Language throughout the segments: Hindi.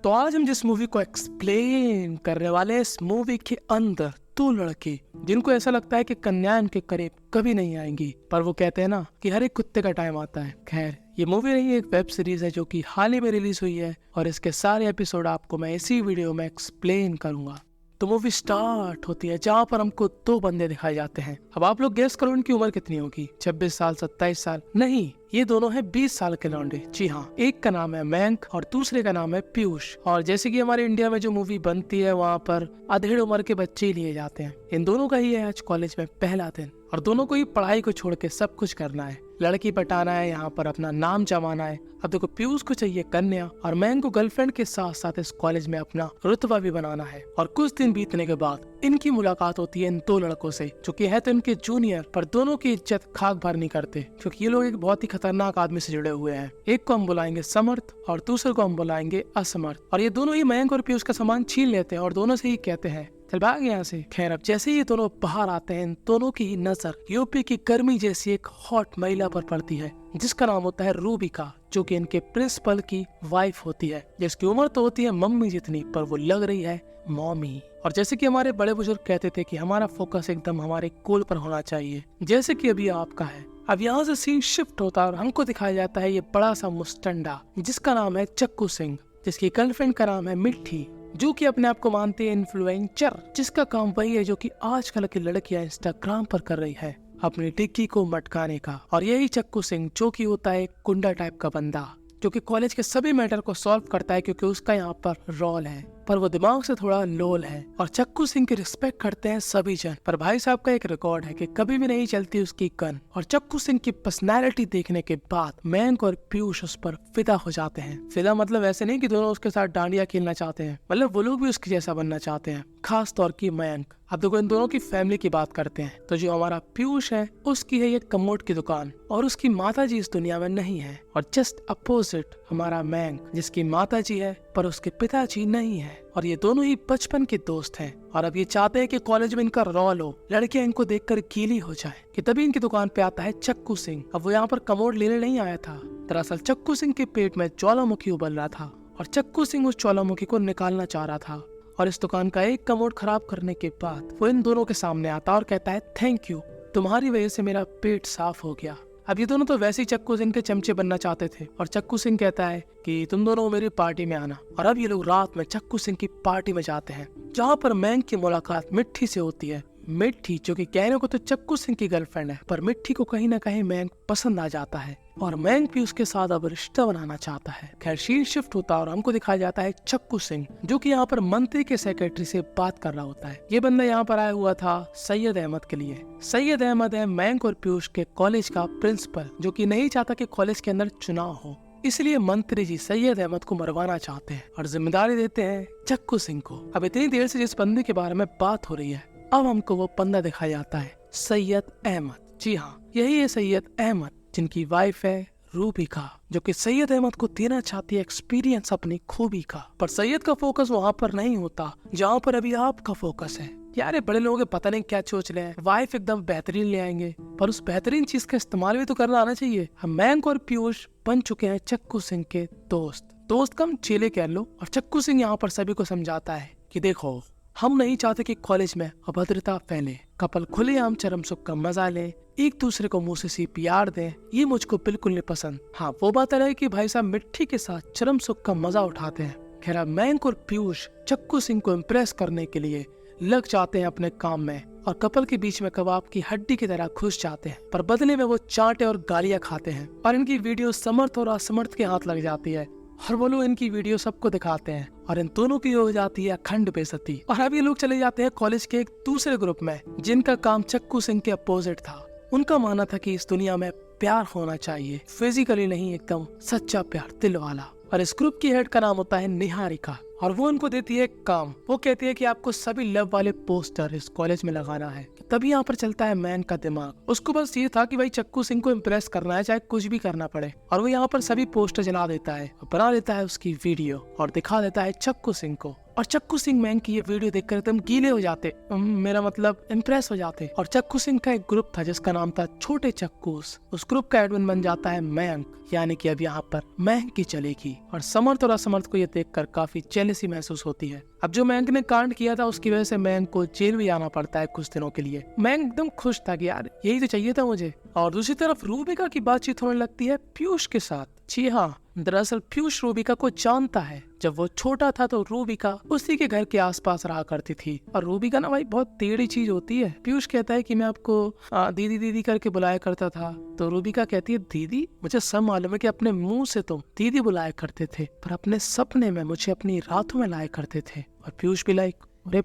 तो आज हम जिस मूवी को एक्सप्लेन करने वाले हैं, इस मूवी के अंदर दो लड़के जिनको ऐसा लगता है कि कन्या उनके करीब कभी नहीं आएंगी, पर वो कहते हैं ना कि हर एक कुत्ते का टाइम आता है। खैर, ये मूवी नहीं, एक वेब सीरीज है जो कि हाल ही में रिलीज हुई है और इसके सारे एपिसोड आपको मैं इसी वीडियो में एक्सप्लेन करूंगा। तो मूवी स्टार्ट होती है जहाँ पर हमको दो बंदे दिखाए जाते हैं। अब आप लोग गेस करो इनकी उम्र कितनी होगी, 26 साल, 27 साल? नहीं, ये दोनों हैं 20 साल के लौंडे। जी हाँ, एक का नाम है मयंक और दूसरे का नाम है पीयूष। और जैसे कि हमारे इंडिया में जो मूवी बनती है वहाँ पर अधेड़ उम्र के बच्चे ही लिए जाते हैं। इन दोनों का ही है आज कॉलेज में पहला दिन और दोनों को ही पढ़ाई को छोड़ के सब कुछ करना है। लड़की पटाना है, यहाँ पर अपना नाम जमाना है। अब देखो, पीयूष को चाहिए कन्या और मयंक को गर्लफ्रेंड के साथ साथ इस कॉलेज में अपना रुतबा भी बनाना है। और कुछ दिन बीतने के बाद इनकी मुलाकात होती है इन दो लड़कों से, जो कि है तो इनके जूनियर, पर दोनों की इज्जत खाक भर नहीं करते क्योंकि ये लोग एक बहुत ही खतरनाक आदमी से जुड़े हुए हैं। एक को हम बुलाएंगे समर्थ और दूसरे को हम बुलाएंगे असमर्थ। और ये दोनों ही मयंक और पीयूष का सामान छीन लेते हैं और दोनों से ही कहते हैं चल भाग यहाँ से। खैर, अब जैसे ही ये दोनों बाहर आते हैं, इन दोनों की ही नजर यूपी की गर्मी जैसी एक हॉट महिला पर पड़ती है जिसका नाम होता है रूबिका, जो कि इनके प्रिंसिपल की वाइफ होती है, जिसकी उम्र तो होती है मम्मी जितनी, पर वो लग रही है मॉमी। और जैसे कि हमारे बड़े बुजुर्ग कहते थे कि हमारा फोकस एकदम हमारे गोल पर होना चाहिए, जैसे कि अभी आपका है। अब यहाँ से सीन शिफ्ट होता है और हमको दिखाया जाता है ये बड़ा सा मुस्टंडा जिसका नाम है चक्कू सिंह, जिसकी गर्लफ्रेंड का नाम है मिट्टी, जो कि अपने आप को मानती है इन्फ्लुएंसर, जिसका काम वही है जो कि आजकल की लड़कियां इंस्टाग्राम पर कर रही है, अपनी टिक्की को मटकाने का। और यही चक्कू सिंह जो कि होता है गुंडा टाइप का बंदा, जो कि कॉलेज के सभी मैटर को सॉल्व करता है क्योंकि उसका यहाँ पर रोल है, पर वो दिमाग से थोड़ा लोल है। और चक्कू सिंह की रिस्पेक्ट करते हैं सभी जन, पर भाई साहब का एक रिकॉर्ड है कि कभी भी नहीं चलती उसकी गन। और चक्कू सिंह की पर्सनैलिटी देखने के बाद मयंक और पीयूष उस पर फिदा हो जाते हैं। फिदा मतलब ऐसे नहीं कि दोनों उसके साथ डांडिया खेलना चाहते हैं, मतलब वो लोग भी उसके जैसा बनना चाहते हैं, खास तौर की मयंक। अब देखो, इन दोनों की फैमिली की बात करते हैं तो जो हमारा पीयूष है उसकी है ये कमोड की दुकान और उसकी माताजी इस दुनिया में नहीं है। और जस्ट अपोजिट हमारा मयंक, जिसकी माताजी है पर उसके पिताजी नहीं है। और ये दोनों ही बचपन के दोस्त हैं और अब ये चाहते हैं कि कॉलेज में इनका रोल हो, लड़कियां इनको देखकर गीली हो जाए। कि तभी इनकी दुकान पे आता है चक्कू सिंह। अब वो यहाँ पर कमोड लेने नहीं आया था, दरअसल चक्कू सिंह के पेट में ज्वालामुखी उबल रहा था और चक्कू सिंह उस ज्वालामुखी को निकालना चाह रहा था। और इस दुकान का एक कमोड खराब करने के बाद वो इन दोनों के सामने आता और कहता है थैंक यू, तुम्हारी वजह से मेरा पेट साफ हो गया। अब ये दोनों तो वैसे ही चक्कू सिंह के चमचे बनना चाहते थे और चक्कू सिंह कहता है कि तुम दोनों मेरी पार्टी में आना। और अब ये लोग रात में चक्कू सिंह की पार्टी में जाते हैं जहाँ पर मयंक की मुलाकात मिट्टी से होती है। मिट्टी जो कि कहने को तो चक्कू सिंह की गर्लफ्रेंड है, पर मिट्टी को कहीं ना कहीं मयंक पसंद आ जाता है और मयंक भी उसके साथ अब रिश्ता बनाना चाहता है। खैर, सीन शिफ्ट होता है और हमको दिखाया जाता है चक्कू सिंह, जो कि यहाँ पर मंत्री के सेक्रेटरी से बात कर रहा होता है। ये बंदा यहाँ पर आया हुआ था सैयद अहमद के लिए। सैयद अहमद है मयंक और पीयूष के कॉलेज का प्रिंसिपल, जो कि नहीं चाहता कि कॉलेज के अंदर चुनाव हो, इसलिए मंत्री जी सैयद अहमद को मरवाना चाहते हैं और जिम्मेदारी देते हैं चक्कू सिंह को। अब इतनी देर से जिस बंदे के बारे में बात हो रही है, अब हमको वो बंदा दिखाया जाता है सैयद अहमद। जी हाँ, यही है सैयद अहमद, जिनकी वाइफ है रूबिका, जो कि सैयद अहमद को देना चाहती है एक्सपीरियंस अपनी खूबी का। पर सैयद का फोकस वहाँ पर नहीं होता जहाँ पर अभी आपका फोकस है। यार, बड़े लोगों के पता नहीं क्या सोच रहे हैं, वाइफ एकदम बेहतरीन ले आएंगे, पर उस बेहतरीन चीज का इस्तेमाल भी तो करना आना चाहिए। हम मयंक और पीयूष बन चुके हैं चक्कू सिंह के दोस्त कम चेले कह लो। और चक्कू सिंह यहाँ पर सभी को समझाता है कि देखो, हम नहीं चाहते कि कॉलेज में अभद्रता फैले, कपल खुलेआम चरम सुख का मजा ले, एक दूसरे को मुंह से सीपीआर दें, ये मुझको बिल्कुल नहीं पसंद। हाँ, वो बात है कि भाई साहब मिट्टी के साथ चरम सुख का मजा उठाते हैं। खैर, अब मयंक और पीयूष चक्कू सिंह को इम्प्रेस करने के लिए लग जाते हैं अपने काम में और कपल के बीच में कबाब की हड्डी की तरह घुस जाते हैं, पर बदले में वो चांटे और गालियां खाते हैं। और इनकी वीडियो समर्थ और असमर्थ के हाथ लग जाती है और वो लोग इनकी वीडियो सबको दिखाते हैं और इन दोनों की हो जाती है अखंड बेइज्जती। और अब ये लोग चले जाते हैं कॉलेज के एक दूसरे ग्रुप में, जिनका काम चक्कू सिंह के अपोजिट था। उनका मानना था कि इस दुनिया में प्यार होना चाहिए, फिजिकली नहीं, एकदम सच्चा प्यार, दिल वाला। और इस ग्रुप की हेड का नाम होता है निहारिका और वो उनको देती है काम। वो कहती है कि आपको सभी लव वाले पोस्टर इस कॉलेज में लगाना है। तभी यहाँ पर चलता है मैन का दिमाग। उसको बस ये था कि भाई चक्कू सिंह को इम्प्रेस करना है, चाहे कुछ भी करना पड़े। और वो यहाँ पर सभी पोस्टर जला देता है, बना देता है उसकी वीडियो और दिखा देता है चक्कू सिंह को। और चक्कू सिंह मैंग की ये वीडियो देखकर एकदम गीले हो जाते, मेरा मतलब इम्प्रेस हो जाते। और चक्कू सिंह का एक ग्रुप था जिसका नाम था छोटे चक्कूस। उस ग्रुप का एडमिन बन जाता है मयंक, यानी कि अब यहाँ पर मयंक की चलेगी। और समर्थ और असमर्थ को ये देखकर काफी जेलसी महसूस होती है। अब जो मयंक ने कांड किया था उसकी वजह से मयंक को जेल भी आना पड़ता है कुछ दिनों के लिए। मयंक एकदम खुश था कि यार यही तो चाहिए था मुझे। और दूसरी तरफ रूबिका की बातचीत होने लगती है पीयूष के साथ। जी हाँ, दरअसल पीयूष रूबिका को जानता है। जब वो छोटा था तो रूबिका उसी के घर के आसपास रहा करती थी। और रूबिका ना भाई बहुत टेढ़ी चीज होती है। पीयूष कहता है कि मैं आपको दीदी दीदी करके बुलाया करता था। तो रूबिका कहती है दीदी, मुझे सब मालूम है कि अपने मुंह से तुम दीदी बुलाया करते थे, पर अपने सपने में मुझे अपनी रातों में लाया करते थे। और पीयूष भी लाइक, अरे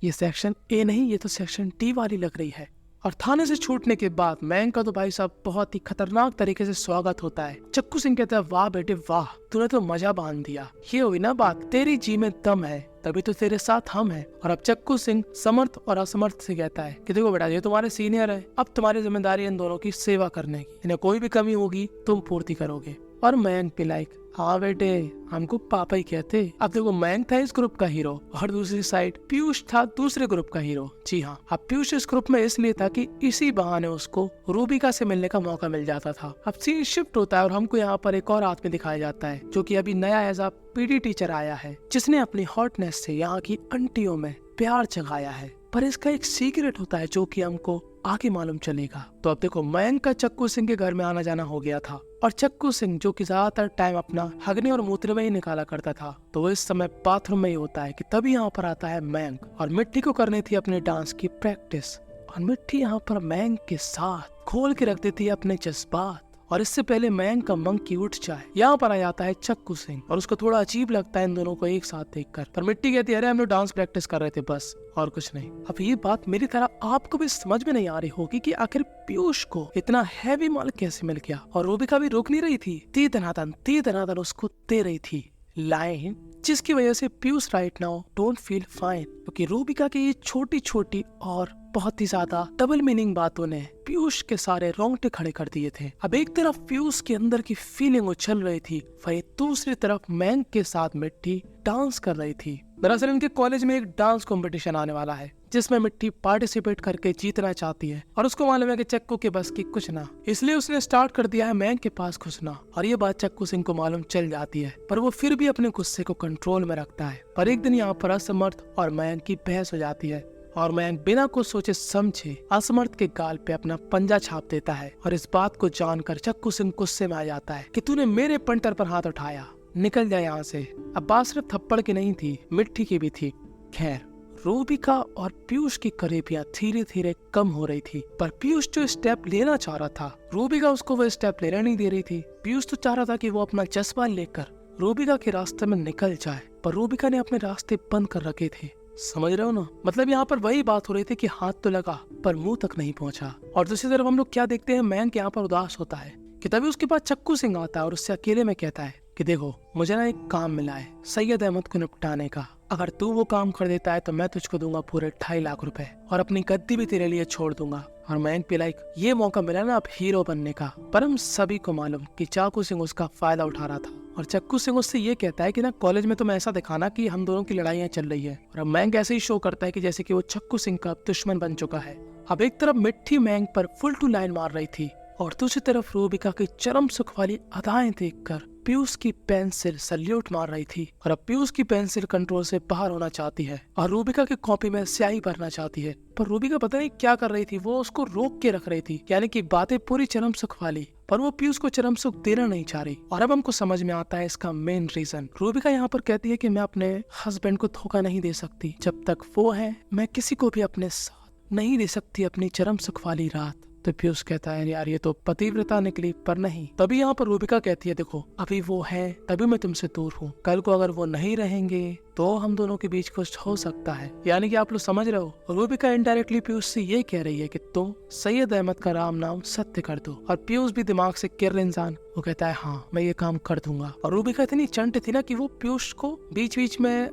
ये सेक्शन ए नहीं, ये तो सेक्शन डी वाली लग रही है। और थाने से छूटने के बाद मयंक का तो भाई साहब बहुत ही खतरनाक तरीके से स्वागत होता है। चक्कू सिंह कहता है वाह बेटे वाह, तूने तो मजा बांध दिया। ये हुई ना बात, तेरी जी में दम है तभी तो तेरे साथ हम हैं। और अब चक्कू सिंह समर्थ और असमर्थ से कहता है कि देखो बेटा, ये तुम्हारे सीनियर है, अब तुम्हारी जिम्मेदारी इन दोनों की सेवा करने की। इन्हें कोई भी कमी होगी तुम पूर्ति करोगे। और मयंक भी लाइक, हाँ बेटे, हमको पापा ही कहते। अब देखो मयंक था इस ग्रुप का हीरो और दूसरी साइड पीयूष था दूसरे ग्रुप का हीरो। जी हाँ, अब पीयूष इस ग्रुप में इसलिए था कि इसी बहाने उसको रूबिका से मिलने का मौका मिल जाता था। अब सीन शिफ्ट होता है और हमको यहाँ पर एक और आदमी दिखाया जाता है जो कि अभी नया एज अ पीटी टीचर आया है, जिसने अपनी हॉटनेस से यहाँ की आंटियों में प्यार जगाया है। पर इसका एक सीक्रेट होता है जो कि हमको आगे मालूम चलेगा। तो अब देखो मयंक का चक्कू सिंह के घर में आना जाना हो गया था और चक्कू सिंह जो कि ज्यादातर टाइम अपना हगने और मूत्र में ही निकाला करता था, तो वो इस समय बाथरूम में ही होता है कि तभी यहाँ पर आता है मयंक। और मिट्टी को करनी थी अपने डांस की प्रैक्टिस और मिट्टी यहाँ पर मयंक के साथ खोल के रख देती है अपने जज्बात। और इससे पहले मयंक का मंकी उठ जाए, यहाँ पर आ जाता है चक्कू सिंह और उसको थोड़ा अजीब लगता है इन दोनों को एक साथ देखकर। पर मिट्टी कहती है अरे हम लोग डांस प्रैक्टिस कर रहे थे बस, और कुछ नहीं। अब ये बात मेरी तरह आपको भी समझ में नहीं आ रही होगी कि आखिर पीयूष को इतना हैवी माल कैसे मिल गया। और रूबिका भी रुक नहीं रही थी, ती धनाधन उसको दे रही थी लाइन, जिसकी वजह से Piyush right now don't feel fine. क्योंकि रूबिका की ये छोटी छोटी और बहुत ही ज्यादा डबल मीनिंग बातों ने पीयूष के सारे रोंगटे खड़े कर दिए थे। अब एक तरफ पीयूष के अंदर की फीलिंग उछल रही थी, वही दूसरी तरफ मयंक के साथ मिट्टी डांस कर रही थी। दरअसल इनके कॉलेज में एक डांस कंपटीशन आने वाला है जिसमें मिट्टी पार्टिसिपेट करके जीतना चाहती है और उसको मालूम है कि चक्कू के बस की कुछ ना, इसलिए उसने स्टार्ट कर दिया है मयंक के पास घुसना। और ये बात चक्कू सिंह को मालूम चल जाती है, पर वो फिर भी अपने गुस्से को कंट्रोल में रखता है। पर एक दिन यहाँ पर असमर्थ और मयंक की बहस हो जाती है और मयंक बिना कुछ सोचे समझे असमर्थ के गाल पे अपना पंजा छाप देता है। और इस बात को जानकर चक्कू सिंह गुस्से में आ जाता है कि तूने मेरे पंटर पर हाथ उठाया, निकल जाए यहाँ से। अब बात सिर्फ थप्पड़ की नहीं थी, मिट्टी की भी थी। खैर रूबिका और पीयूष की करीबियां धीरे धीरे कम हो रही थी, पर पीयूष जो स्टेप लेना चाह रहा था रूबिका उसको वो स्टेप लेना नहीं दे रही थी। पीयूष तो चाह रहा था कि वो अपना जज्बा लेकर रूबिका के रास्ते में निकल जाए, पर रूबिका ने अपने रास्ते बंद कर रखे थे। समझ रहे हो ना, मतलब यहाँ पर वही बात हो रही थी कि हाथ तो लगा पर मुंह तक नहीं पहुंचा। और दूसरी तरफ हम लोग क्या देखते हैं, मयंक यहाँ पर उदास होता है कि तभी उसके पास चक्कू सिंह आता है और उससे अकेले में कहता है कि देखो मुझे ना एक काम मिला है सैयद अहमद को निपटाने का, अगर तू वो काम कर देता है तो मैं तुझको दूंगा पूरे 2.5 लाख रुपए और अपनी गद्दी भी तेरे लिए छोड़ दूंगा। और मयंक पे लाइक ये मौका मिला ना अब हीरो बनने का, पर हम सभी को मालूम कि चक्कू सिंह उसका फायदा उठा रहा था। और चक्कू सिंह उससे ये कहता है कि ना कॉलेज में तुम ऐसा दिखाना कि हम दोनों की लड़ाइयाँ चल रही है। और अब मयंक ऐसे ही शो करता है कि जैसे कि वो चक्कू सिंह का दुश्मन बन चुका है। अब एक तरफ मिट्टी मयंक पर फुल टू लाइन मार रही थी और दूसरी तरफ रूबिका की चरम सुख वाली अदाएं देखकर पीयूष की पेंसिल सल्यूट मार रही थी। और अब पीयूष की पेंसिल कंट्रोल से बाहर होना चाहती है और रूबिका की कॉपी में स्याही भरना चाहती है, पर रूबिका पता नहीं क्या कर रही थी, वो उसको रोक के रख रही थी। यानी कि बातें पूरी चरम सुख वाली, पर वो पीयूष को चरम सुख देना नहीं चाह रही। और अब हमको समझ में आता है इसका मेन रीजन। रूबिका यहाँ पर कहती है कि मैं अपने हस्बैंड को धोखा नहीं दे सकती, जब तक वो है मैं किसी को भी अपने साथ नहीं दे सकती अपनी चरम सुख वाली रात। तो पीयूष कहता है यार ये तो पतिव्रता निकली, पर नहीं। तभी यहाँ पर रूबिका कहती है देखो अभी वो है तभी मैं तुमसे दूर हूँ, कल को अगर वो नहीं रहेंगे तो हम दोनों के बीच कुछ हो सकता है। यानी कि आप लोग समझ रहे हो, रूबिका इनडायरेक्टली पीयूष से ये कह रही है कि तुम सैयद अहमद का राम नाम सत्य कर दो। और पीयूष भी दिमाग से किर इंसान, वो कहता है हाँ मैं ये काम कर दूंगा। और रूबिका इतनी चंट थी ना कि वो पीयूष को बीच बीच में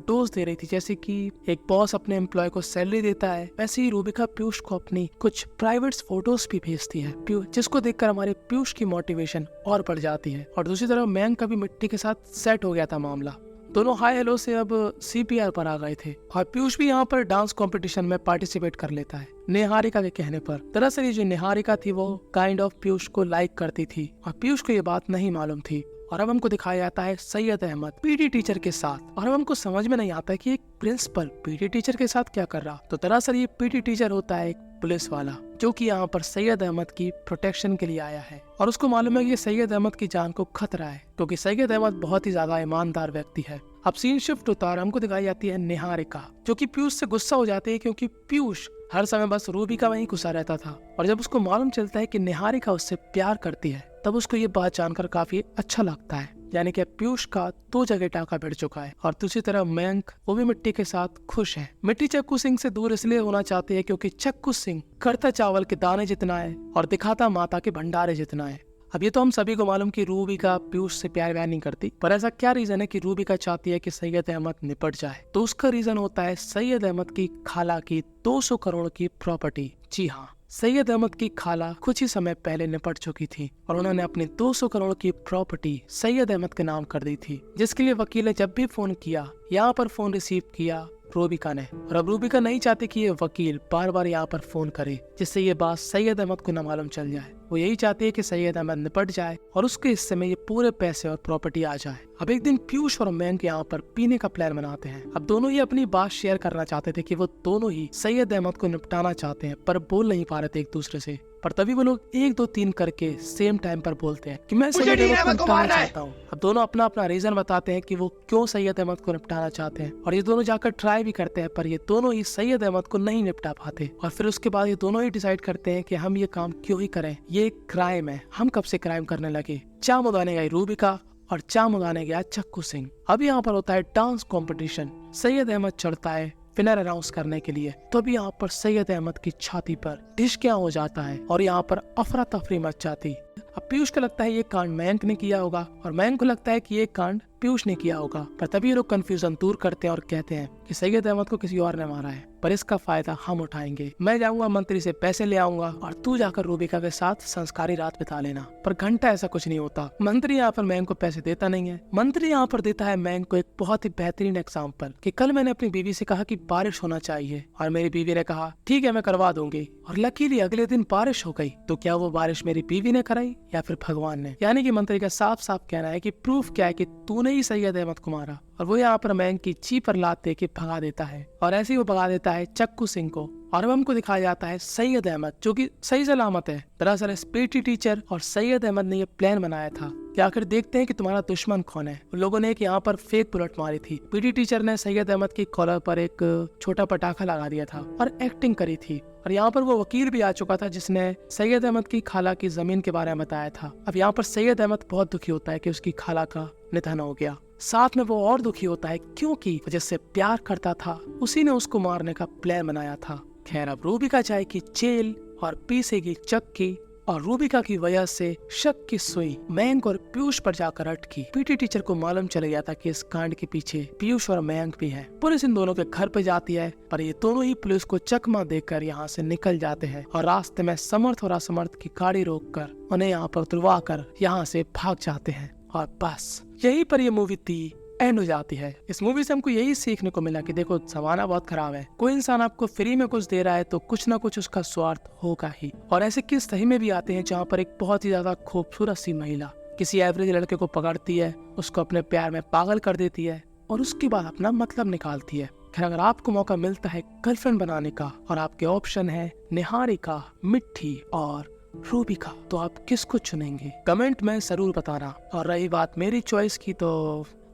डोज दे रही थी, जैसे कि एक बॉस अपने एम्प्लॉय को सैलरी देता है, वैसे ही रूबिका पीयूष को अपनी कुछ प्राइवेट फोटोज भी भेजती है, जिसको देखकर हमारे पीयूष की मोटिवेशन और बढ़ जाती है। और दूसरी तरफ मयंक का भी मिट्टी के साथ सेट हो गया था मामला। दोनों हाई हेलो से अब CPR पर आ गए थे और पीयूष भी यहाँ पर डांस कंपटीशन में पार्टिसिपेट कर लेता है निहारिका के कहने पर। दरअसल ये जो निहारिका थी वो काइंड ऑफ पीयूष को लाइक करती थी और पीयूष को ये बात नहीं मालूम थी। और अब हमको दिखाया जाता है सैयद अहमद पीटी टीचर के साथ और अब हमको समझ में नहीं आता कि एक प्रिंसिपल पीटी टीचर के साथ क्या कर रहा। तो दरअसल ये पीटी टीचर होता है एक पुलिस वाला जो कि यहाँ पर सैयद अहमद की प्रोटेक्शन के लिए आया है और उसको मालूम है कि सैयद अहमद की जान को खतरा है क्योंकि सैयद अहमद बहुत ही ज्यादा ईमानदार व्यक्ति है। अब सीन शिफ्ट होता है और हमको दिखाई जाती है निहारिका जो कि पीयूष से गुस्सा हो जाती है क्योंकि पीयूष हर समय बस रूबी का वहीं घुसा रहता था और जब उसको मालूम चलता है कि निहारिका उससे प्यार करती है तब उसको ये बात जानकर काफी अच्छा लगता है। यानी कि पीयूष का 2 जगह टाका भिड़ चुका है और दूसरी तरफ मयंक वो भी मिट्टी के साथ खुश है। मिट्टी चक्कू सिंह से दूर इसलिए होना चाहती है क्योंकि चक्कू सिंह करता चावल के दाने जितना है और दिखाता माता के भंडारे जितना है। अब ये तो हम सभी को मालूम कि रूबिका पीयूष से प्यार व्यार नहीं करती, पर ऐसा क्या रीजन है कि रूबिका चाहती है कि सैयद अहमद निपट जाए? तो उसका रीजन होता है सैयद अहमद की खाला की 200 करोड़ की प्रॉपर्टी। जी हाँ, सैयद अहमद की खाला कुछ ही समय पहले निपट चुकी थी और उन्होंने अपनी 200 करोड़ की प्रॉपर्टी सैयद अहमद के नाम कर दी थी, जिसके लिए वकील ने जब भी फोन किया यहाँ पर फोन रिसीव किया रूबिका ने। और अब रूबिका नहीं चाहती कि ये वकील बार बार यहाँ पर फोन करे जिससे ये बात सैयद अहमद को न मालूम चल जाए। वो यही चाहती है कि सैयद अहमद निपट जाए और उसके हिस्से में ये पूरे पैसे और प्रॉपर्टी आ जाए। अब एक दिन पीयूष और मयंक यहाँ पर पीने का प्लान बनाते हैं। अब दोनों ही अपनी बात शेयर करना चाहते थे कि वो दोनों ही सैयद अहमद को निपटाना चाहते हैं पर बोल नहीं पा रहे थे एक दूसरे से। पर तभी वो लोग 1 2 3 करके सेम टाइम पर बोलते हैं कि मैं सैयद अहमद को निपटाना चाहता हूँ। अब दोनों अपना अपना रीजन बताते हैं कि वो क्यों सैयद अहमद को निपटाना चाहते हैं और ये दोनों जाकर ट्राई भी करते हैं पर ये दोनों ही सैयद अहमद को नहीं निपटा पाते। और फिर उसके बाद ये दोनों ही डिसाइड करते हैं कि हम ये काम क्यों ही करें, ये एक क्राइम है, हम कब से क्राइम करने लगे। चाम उड़ाने गई रूबिका और चाम उड़ाने गया चक्कू सिंह। अब यहाँ पर होता है डांस कॉम्पिटिशन। सैयद अहमद चढ़ता है विनर अनाउंस करने के लिए, तो अभी यहाँ पर सैयद अहमद की छाती पर ढिशक्यां हो जाता है और यहाँ पर अफरा तफरी मच जाती। अब पीयूष को लगता है ये कांड मयंक ने किया होगा और मयंक को लगता है कि ये कांड पीयूष ने किया होगा, पर तभी ये लोग कंफ्यूजन दूर करते हैं और कहते हैं कि सैयद अहमद को किसी और ने मारा है, पर इसका फायदा हम उठाएंगे। मैं जाऊंगा मंत्री से पैसे ले आऊंगा और तू जाकर रूबिका के साथ संस्कारी रात बिता लेना। पर घंटा ऐसा कुछ नहीं होता। मंत्री यहाँ पर मयंक को पैसे देता नहीं है। मंत्री यहाँ पर देता है मयंक को एक बहुत ही बेहतरीन एग्जाम्पल कि कल मैंने अपनी बीवी से कहा कि बारिश होना चाहिए और मेरी बीवी ने कहा ठीक है मैं करवा दूंगी और लकीली अगले दिन बारिश हो गई। तो क्या वो बारिश मेरी बीवी ने कराई या फिर भगवान ने? यानी कि मंत्री का साफ साफ कहना है कि प्रूफ क्या है कि तूने ही सैयद अहमद को मारा। और वो यहाँ पर मयंक की ची पर लात दे के भगा देता है और ऐसे ही वो भगा देता है चक्कू सिंह को। और अब हमको दिखाया जाता है सैयद अहमद जो कि सही सलामत है। दरअसल इस पीटी टीचर और सैयद अहमद ने ये प्लान बनाया था कि आखिर देखते हैं कि तुम्हारा दुश्मन कौन है। उन लोगों ने एक यहाँ पर फेक बुलेट मारी थी। पीटी टीचर ने सैयद अहमद की कॉलर पर एक छोटा पटाखा लगा दिया था और एक्टिंग करी थी। और यहाँ पर वो वकील भी आ चुका था जिसने सैयद अहमद की खाला की जमीन के बारे में बताया था। अब यहाँ पर सैयद अहमद बहुत दुखी होता है कि उसकी खाला का निधन हो गया। साथ में वो और दुखी होता है क्योंकि जिससे प्यार करता था उसी ने उसको मारने का प्लान बनाया था। खैर अब रूबिका जाएगी जेल और पीसेगी चक्की और रूबिका की वजह से शक की सुई मयंक और पीयूष पर जाकर अटकी। पीटी टीचर को मालूम चल गया था कि इस कांड के पीछे पीयूष और मयंक भी है। पुलिस इन दोनों के घर पे जाती है पर ये दोनों ही पुलिस को चकमा देकर यहाँ से निकल जाते हैं और रास्ते में समर्थ और असमर्थ की गाड़ी रोककर उन्हें यहाँ पर उतरवा कर यहाँ से भाग जाते हैं। और बस यहीं पर ये मूवी थी एंड हो जाती है। इस मूवी से हमको यही सीखने को मिला कि देखो जमाना बहुत खराब है। कोई इंसान आपको फ्री में कुछ दे रहा है तो कुछ ना कुछ उसका स्वार्थ होगा ही। और ऐसे किस सही में भी आते हैं जहाँ पर एक बहुत ही ज्यादा खूबसूरत सी महिला किसी एवरेज लड़के को पकड़ती है, उसको अपने प्यार में पागल कर देती है और उसके बाद अपना मतलब निकालती है। खैर अगर आपको मौका मिलता है गर्लफ्रेंड बनाने का और आपके ऑप्शन है निहारिका, मिट्टी और रूबिका, तो आप किसको चुनेंगे? कमेंट में जरूर बताना। और रही बात मेरी चॉइस की तो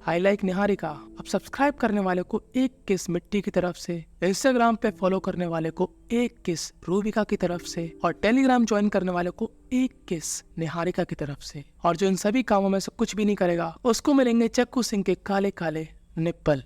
आई लाइक निहारिका। अब सब्सक्राइब करने वाले को एक किस मिट्टी की तरफ से, इंस्टाग्राम पे फॉलो करने वाले को एक किस रूबिका की तरफ से और टेलीग्राम ज्वाइन करने वाले को एक किस निहारिका की तरफ से। और जो इन सभी कामों में से कुछ भी नहीं करेगा उसको मिलेंगे चक्कू सिंह के काले काले निप्पल।